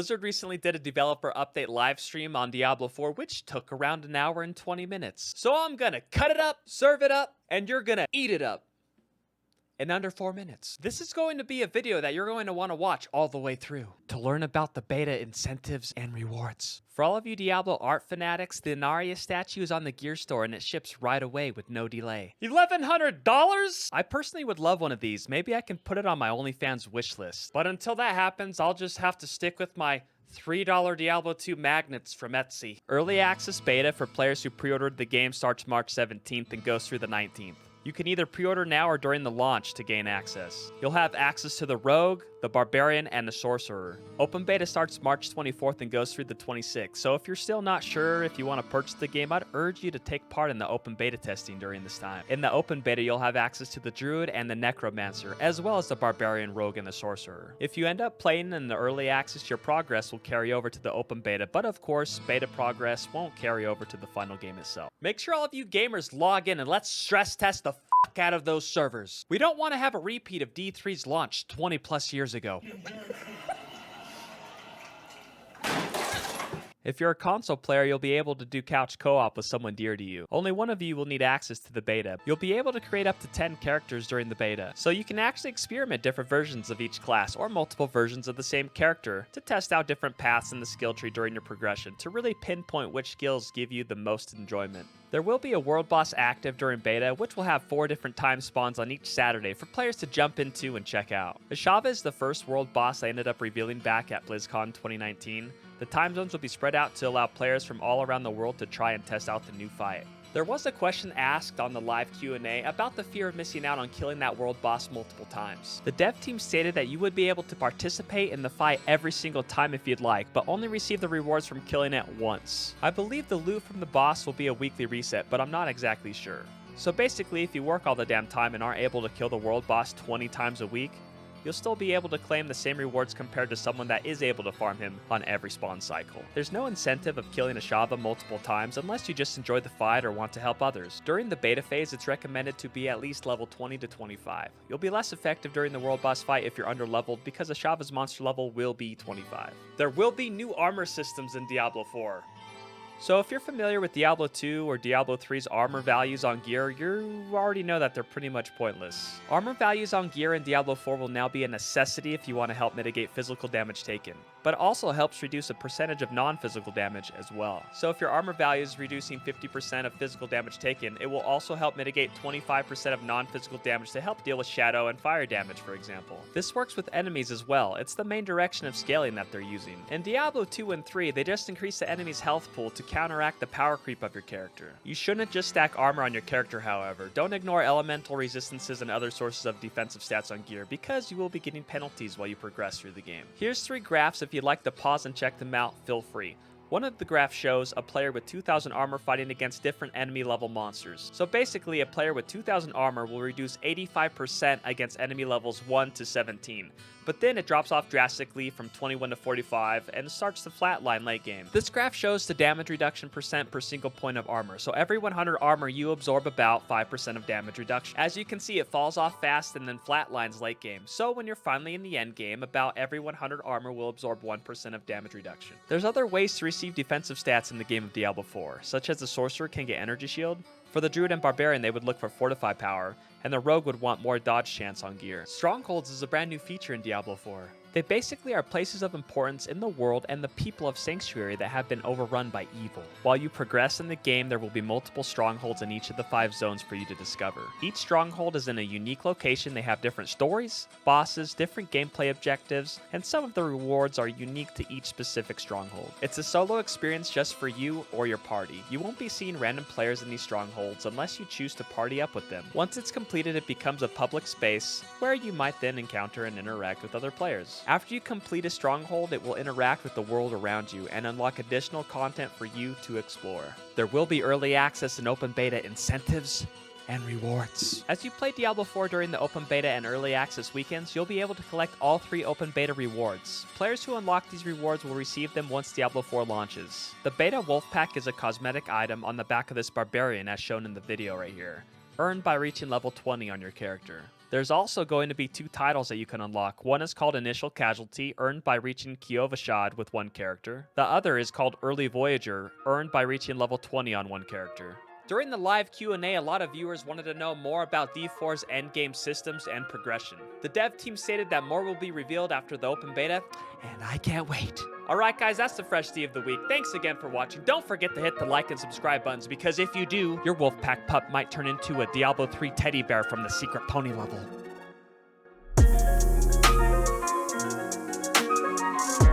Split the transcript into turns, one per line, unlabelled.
Blizzard recently did a developer update live stream on Diablo 4, which took around an hour and 20 minutes. So I'm gonna cut it up, serve it up, and you're gonna eat it up in under 4 minutes. This is going to be a video that you're going to want to watch all the way through to learn about the beta incentives and rewards. For all of you Diablo art fanatics, the Inaria statue is on the gear store and it ships right away with no delay. $1,100? I personally would love one of these. Maybe I can put it on my OnlyFans wish list. But until that happens, I'll just have to stick with my $3 Diablo 2 magnets from Etsy. Early access beta for players who pre-ordered the game starts March 17th and goes through the 19th. You can either pre-order now or during the launch to gain access. You'll have access to the Rogue, the Barbarian, and the Sorcerer. Open beta starts March 24th and goes through the 26th, so if you're still not sure if you want to purchase the game, I'd urge you to take part in the open beta testing during this time. In the open beta, you'll have access to the Druid and the Necromancer, as well as the Barbarian, Rogue, and the Sorcerer. If you end up playing in the early access, your progress will carry over to the open beta, but of course, beta progress won't carry over to the final game itself. Make sure all of you gamers log in and let's stress test the fuck out of those servers. We don't want to have a repeat of D3's launch 20 plus years ago. If you're a console player, you'll be able to do couch co-op with someone dear to you. Only one of you will need access to the beta. You'll be able to create up to 10 characters during the beta, so you can actually experiment different versions of each class or multiple versions of the same character to test out different paths in the skill tree during your progression to really pinpoint which skills give you the most enjoyment. There will be a world boss active during beta, which will have 4 different time spawns on each Saturday for players to jump into and check out. Ashava is the first world boss I ended up revealing back at BlizzCon 2019. The time zones will be spread out to allow players from all around the world to try and test out the new fight. There was a question asked on the live Q&A about the fear of missing out on killing that world boss multiple times. The dev team stated that you would be able to participate in the fight every single time if you'd like, but only receive the rewards from killing it once. I believe the loot from the boss will be a weekly reset, but I'm not exactly sure. So basically, if you work all the damn time and aren't able to kill the world boss 20 times a week, you'll still be able to claim the same rewards compared to someone that is able to farm him on every spawn cycle. There's no incentive of killing Ashava multiple times unless you just enjoy the fight or want to help others. During the beta phase, it's recommended to be at least level 20 to 25. You'll be less effective during the world boss fight if you're under-leveled because Ashava's monster level will be 25. There will be new armor systems in Diablo 4. So if you're familiar with Diablo 2 or Diablo 3's armor values on gear, you already know that they're pretty much pointless. Armor values on gear in Diablo 4 will now be a necessity if you want to help mitigate physical damage taken, but it also helps reduce a percentage of non-physical damage as well. So if your armor value is reducing 50% of physical damage taken, it will also help mitigate 25% of non-physical damage to help deal with shadow and fire damage, for example. This works with enemies as well. It's the main direction of scaling that they're using. In Diablo 2 and 3, they just increased the enemy's health pool to counteract the power creep of your character. You shouldn't just stack armor on your character, however. Don't ignore elemental resistances and other sources of defensive stats on gear, because you will be getting penalties while you progress through the game. Here's 3 graphs. If you'd like to pause and check them out, feel free. One of the graphs shows a player with 2,000 armor fighting against different enemy level monsters. So basically, a player with 2,000 armor will reduce 85% against enemy levels 1 to 17. But then it drops off drastically from 21 to 45 and starts to flatline late game. This graph shows the damage reduction percent per single point of armor. So every 100 armor, you absorb about 5% of damage reduction. As you can see, it falls off fast and then flatlines late game. So when you're finally in the end game, about every 100 armor will absorb 1% of damage reduction. There's other ways to receive defensive stats in the game of Diablo 4, such as the Sorcerer can get Energy Shield. For the Druid and Barbarian, they would look for Fortify power, and the Rogue would want more dodge chance on gear. Strongholds is a brand new feature in Diablo 4. They basically are places of importance in the world and the people of Sanctuary that have been overrun by evil. While you progress in the game, there will be multiple strongholds in each of the 5 zones for you to discover. Each stronghold is in a unique location. They have different stories, bosses, different gameplay objectives, and some of the rewards are unique to each specific stronghold. It's a solo experience just for you or your party. You won't be seeing random players in these strongholds unless you choose to party up with them. Once it's completed, it becomes a public space where you might then encounter and interact with other players. After you complete a stronghold, it will interact with the world around you and unlock additional content for you to explore. There will be early access and open beta incentives and rewards. As you play Diablo 4 during the open beta and early access weekends, you'll be able to collect all 3 open beta rewards. Players who unlock these rewards will receive them once Diablo 4 launches. The beta wolf pack is a cosmetic item on the back of this barbarian as shown in the video right here, earned by reaching level 20 on your character. There's also going to be 2 titles that you can unlock. One is called Initial Casualty, earned by reaching Kiovashad with 1 character. The other is called Early Voyager, earned by reaching level 20 on 1 character. During the live Q&A, a lot of viewers wanted to know more about D4's endgame systems and progression. The dev team stated that more will be revealed after the open beta, and I can't wait. Alright guys, that's the Fresh D of the week. Thanks again for watching. Don't forget to hit the like and subscribe buttons, because if you do, your Wolfpack pup might turn into a Diablo 3 teddy bear from the secret pony level.